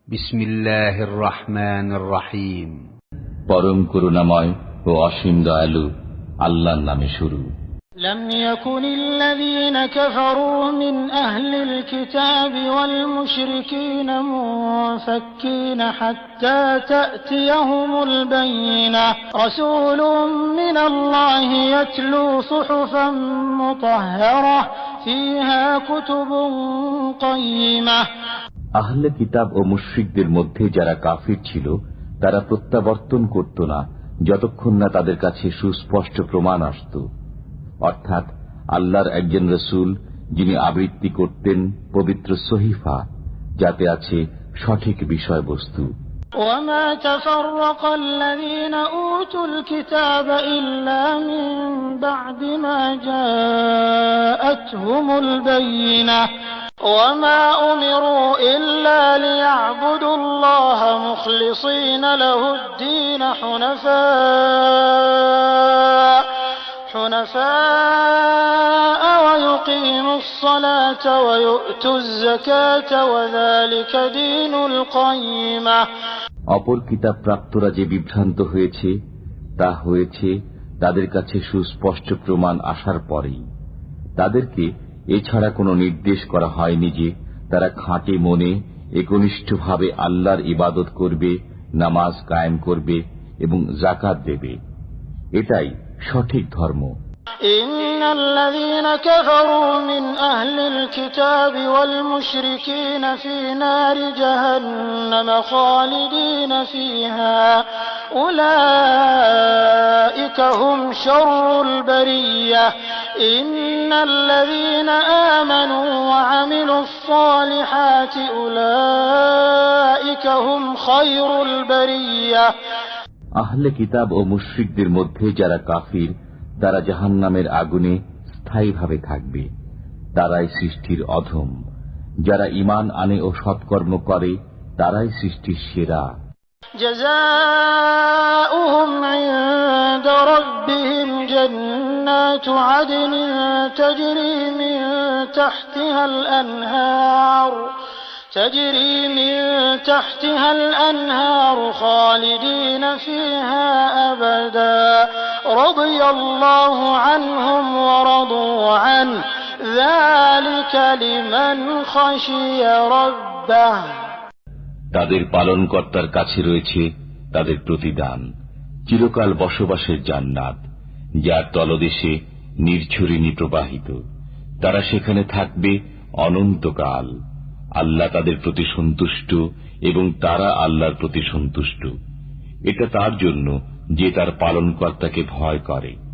বিসমিল্লাহির রহমানির রহিম। পরম করুণাময় ও অসীম দয়ালু আল্লাহর নামে শুরু। لم يكن الذين كفروا من أهل الكتاب والمشركين منفكين حتى تأتيهم البينة رسول من الله يتلو صحفا مطهرة فيها كتب قيمة। আহলে কিতাব ও মুশরিকদের মধ্যে যারা কাফির ছিল তারা প্রত্যাবর্তন করত না যতক্ষণ না তাদের কাছে সুস্পষ্ট প্রমাণ আসত, অর্থাৎ আল্লাহর একজন রসুল যিনি আবৃত্তি করতেন পবিত্র সহিফা, যাতে আছে সঠিক বিষয়বস্তু। وما تفرق الذين أوتوا الكتاب إلا من بعد ما جاءتهم البينة وما أمروا إلا ليعبدوا الله مخلصين له الدين حنفاء ويقيموا الصلاة ويؤتوا الزكاة وذلك دين القيمة। অপর কিতাব প্রাপ্তরা যে বিভ্রান্ত হয়েছে তা হয়েছে তাদের কাছে সুস্পষ্ট প্রমাণ আসার পরেই। তাদেরকে এছাড়া কোনো নির্দেশ করা হয়নি যে তারা খাঁটি মনে একনিষ্ঠভাবে আল্লাহর ইবাদত করবে, নামাজ কায়েম করবে এবং যাকাত দেবে। এটাই সঠিক ধর্ম। إن الذين كفروا من أهل الكتاب والمشركين في نار جهنم خالدين فيها أولئك هم شر البرية إن الذين آمنوا وعملوا الصالحات أولئك هم خير البرية। আহলে কিতাব ও মুশরিকদের মধ্যে যারা কাফির তারা জাহান্নামের আগুনে স্থায়ীভাবে থাকবে। তারাই সৃষ্টির অধম। যারা ঈমান আনে ও সৎকর্ম করে তারাই সৃষ্টির সেরা। جزاؤهم عند ربهم جنات عدن تجري من تحتها الأنهار خالدين فيها أبدا رضي الله عنهم ورضوا عنه ذلك لمن خشي ربه। তাদের পালনকর্তার কাছে রয়েছে তাদের প্রতিদান, চিরকাল বসবাসের জান্নাত, যার তলদেশে নির্ঝরিণী প্রবাহিত। তারা সেখানে থাকবে অনন্তকাল। আল্লাহ তাদের প্রতি সন্তুষ্ট এবং তারা আল্লাহর প্রতি সন্তুষ্ট। এটা তার জন্য যে তার পালনকর্তাকে ভয় করে।